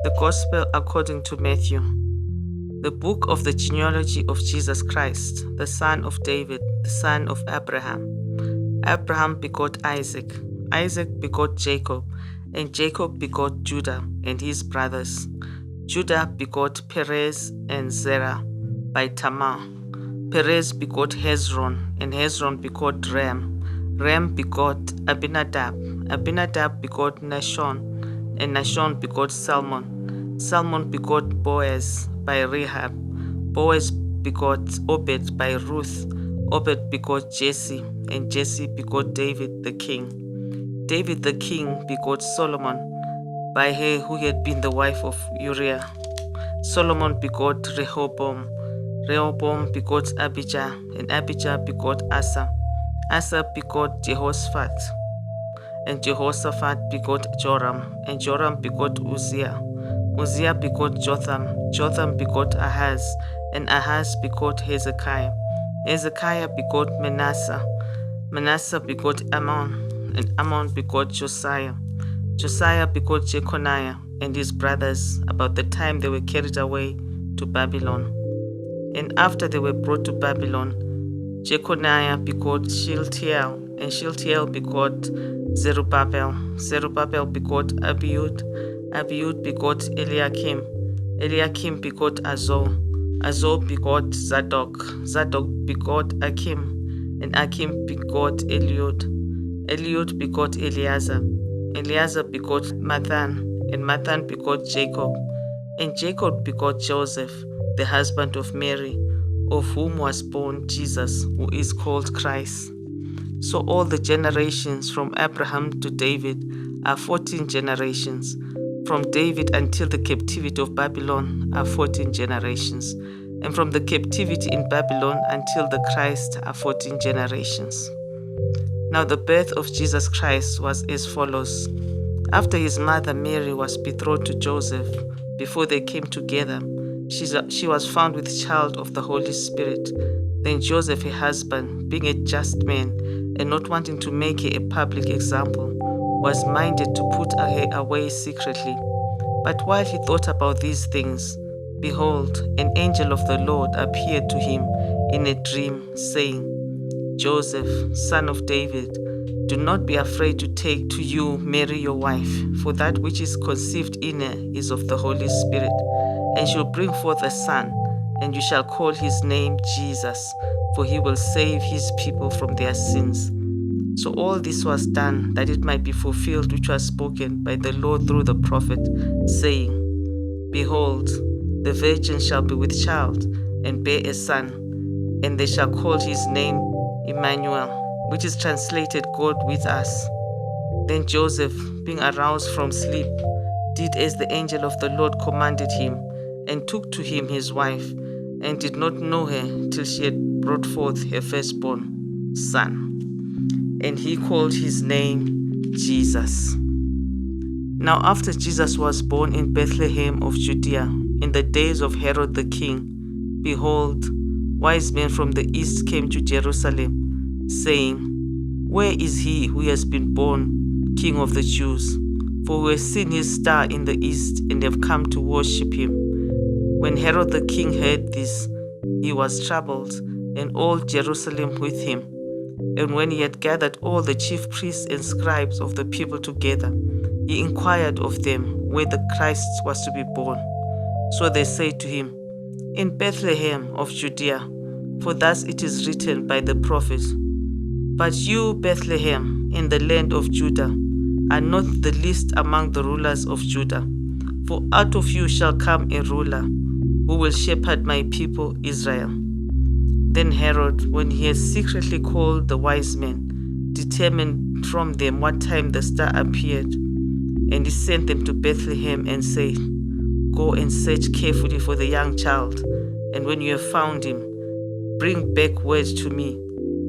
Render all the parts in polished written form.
The Gospel according to Matthew. The book of the genealogy of Jesus Christ, the son of David, the son of Abraham. Abraham begot Isaac, Isaac begot Jacob, and Jacob begot Judah and his brothers. Judah begot Perez and Zerah by Tamar. Perez begot Hezron, and Hezron begot Ram. Ram begot Abinadab. Abinadab begot Nahshon, and Nahshon begot Salmon. Salmon begot Boaz by Rahab. Boaz begot Obed by Ruth. Obed begot Jesse, and Jesse begot David the king. David the king begot Solomon by her who had been the wife of Uriah. Solomon begot Rehoboam. Rehoboam begot Abijah, and Abijah begot Asa. Asa begot Jehoshaphat, and Jehoshaphat begot Joram, and Joram begot Uzziah. Uzziah begot Jotham. Jotham begot Ahaz, and Ahaz begot Hezekiah. Hezekiah begot Manasseh. Manasseh begot Ammon, and Ammon begot Josiah. Josiah begot Jeconiah and his brothers about the time they were carried away to Babylon. And after they were brought to Babylon, Jeconiah begot Shealtiel, and Shealtiel begot Zerubbabel. Zerubbabel begot Abiud. Abiud begot Eliakim. Eliakim begot Azor. Azor begot Zadok. Zadok begot Akim, and Akim begot Eliud. Eliud begot Eleazar. Eleazar begot Mathan, and Mathan begot Jacob. And Jacob begot Joseph, the husband of Mary, of whom was born Jesus, who is called Christ. So all the generations from Abraham to David are 14 generations. From David until the captivity of Babylon are 14 generations. And from the captivity in Babylon until the Christ are 14 generations. Now the birth of Jesus Christ was as follows. After his mother Mary was betrothed to Joseph, before they came together, she was found with child of the Holy Spirit. Then Joseph, her husband, being a just man and not wanting to make her a public example, was minded to put her away secretly. But while he thought about these things, behold, an angel of the Lord appeared to him in a dream, saying, Joseph, son of David, do not be afraid to take to you Mary your wife, for that which is conceived in her is of the Holy Spirit. And she will bring forth a son, and you shall call his name Jesus, for he will save his people from their sins. So all this was done, that it might be fulfilled which was spoken by the Lord through the prophet, saying, Behold, the virgin shall be with child, and bear a son, and they shall call his name Emmanuel, which is translated God with us. Then Joseph, being aroused from sleep, did as the angel of the Lord commanded him, and took to him his wife, and did not know her till she had brought forth her firstborn son. And he called his name Jesus. Now after Jesus was born in Bethlehem of Judea, in the days of Herod the king, behold, wise men from the east came to Jerusalem, saying, Where is he who has been born King of the Jews? For we have seen his star in the east, and have come to worship him. When Herod the king heard this, he was troubled, and all Jerusalem with him. And when he had gathered all the chief priests and scribes of the people together, he inquired of them where the Christ was to be born. So they said to him, In Bethlehem of Judea, for thus it is written by the prophet, But you, Bethlehem, in the land of Judah, are not the least among the rulers of Judah. For out of you shall come a ruler, who will shepherd my people Israel. Then Herod, when he had secretly called the wise men, determined from them what time the star appeared. And he sent them to Bethlehem and said, Go and search carefully for the young child, and when you have found him, bring back word to me,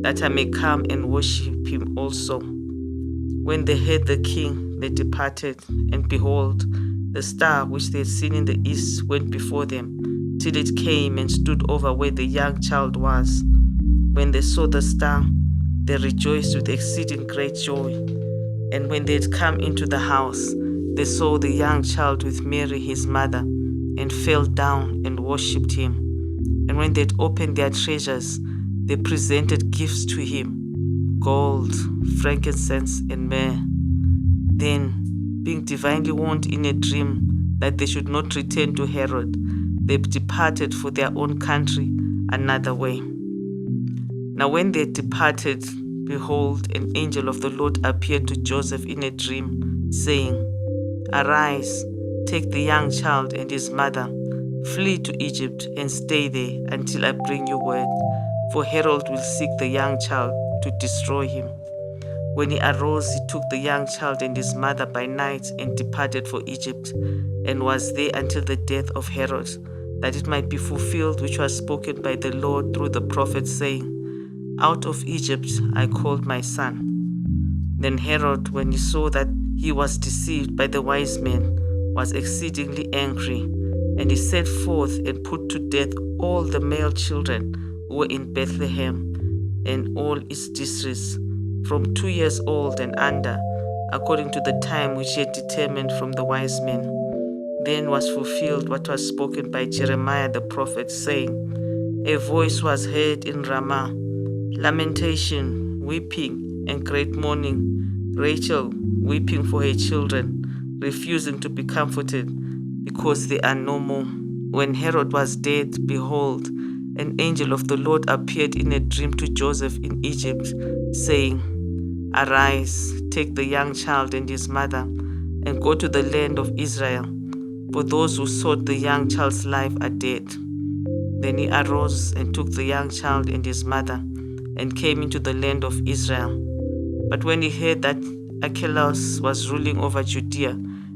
that I may come and worship him also. When they heard the king, they departed, and behold, the star which they had seen in the east went before them, till it came and stood over where the young child was. When they saw the star, they rejoiced with exceeding great joy. And when they had come into the house, they saw the young child with Mary his mother, and fell down and worshipped him. And when they had opened their treasures, they presented gifts to him, gold, frankincense, and myrrh. Then, being divinely warned in a dream that they should not return to Herod, they departed for their own country another way. Now when they departed, behold, an angel of the Lord appeared to Joseph in a dream, saying, Arise, take the young child and his mother, flee to Egypt and stay there until I bring you word, for Herod will seek the young child to destroy him. When he arose, he took the young child and his mother by night and departed for Egypt, and was there until the death of Herod, that it might be fulfilled which was spoken by the Lord through the prophet, saying, Out of Egypt I called my son. Then Herod, when he saw that he was deceived by the wise men, was exceedingly angry, and he set forth and put to death all the male children who were in Bethlehem and all its districts, from 2 years old and under, according to the time which he had determined from the wise men. Then was fulfilled what was spoken by Jeremiah the prophet, saying, A voice was heard in Ramah, lamentation, weeping, and great mourning, Rachel weeping for her children, refusing to be comforted, because they are no more. When Herod was dead, behold, an angel of the Lord appeared in a dream to Joseph in Egypt, saying, Arise, take the young child and his mother, and go to the land of Israel, for those who sought the young child's life are dead. Then he arose and took the young child and his mother, and came into the land of Israel. But when he heard that Archelaus was ruling over Judea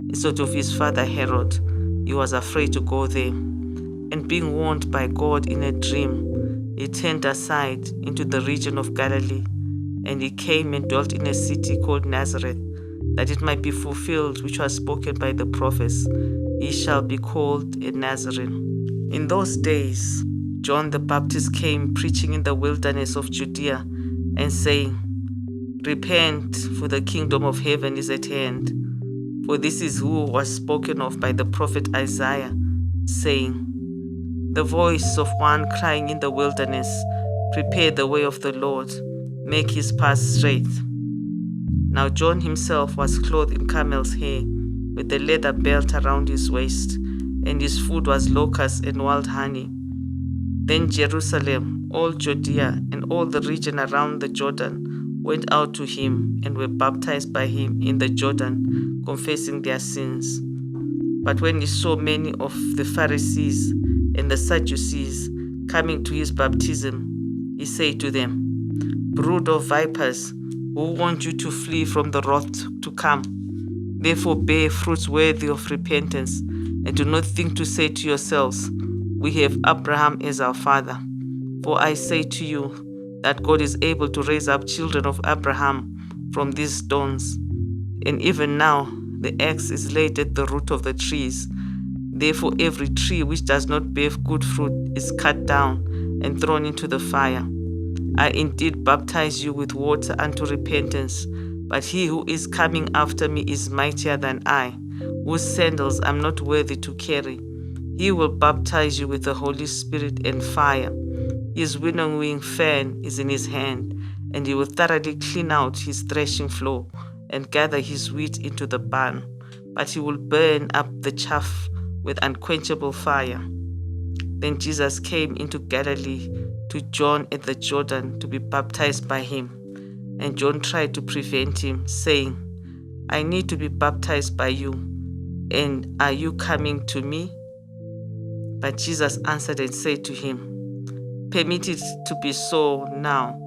instead of his father Herod, he was afraid to go there. And being warned by God in a dream, he turned aside into the region of Galilee. And he came and dwelt in a city called Nazareth, that it might be fulfilled which was spoken by the prophets, He shall be called a Nazarene. In those days, John the Baptist came preaching in the wilderness of Judea and saying, Repent, for the kingdom of heaven is at hand. For this is who was spoken of by the prophet Isaiah, saying, The voice of one crying in the wilderness, Prepare the way of the Lord, make his path straight. Now John himself was clothed in camel's hair, with a leather belt around his waist, and his food was locusts and wild honey. Then Jerusalem, all Judea, and all the region around the Jordan went out to him and were baptized by him in the Jordan, confessing their sins. But when he saw many of the Pharisees and the Sadducees coming to his baptism, he said to them, Brood of vipers, who warned you to flee from the wrath to come? Therefore bear fruits worthy of repentance, and do not think to say to yourselves, We have Abraham as our father. For I say to you that God is able to raise up children of Abraham from these stones. And even now the axe is laid at the root of the trees. Therefore every tree which does not bear good fruit is cut down and thrown into the fire. I indeed baptize you with water unto repentance, but he who is coming after me is mightier than I, whose sandals I am not worthy to carry. He will baptize you with the Holy Spirit and fire. His winnowing fan is in his hand, and he will thoroughly clean out his threshing floor and gather his wheat into the barn, but he will burn up the chaff with unquenchable fire. Then Jesus came into Galilee to John at the Jordan to be baptized by him. And John tried to prevent him, saying, I need to be baptized by you, and are you coming to me? But Jesus answered and said to him, Permit it to be so now,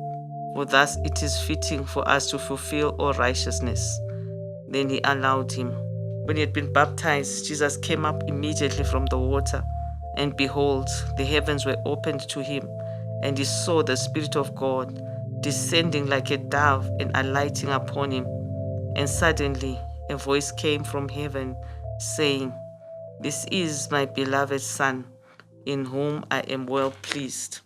for thus it is fitting for us to fulfill all righteousness. Then he allowed him. When he had been baptized, Jesus came up immediately from the water, and behold, the heavens were opened to him, and he saw the Spirit of God descending like a dove and alighting upon him. And suddenly a voice came from heaven, saying, This is my beloved Son, in whom I am well pleased.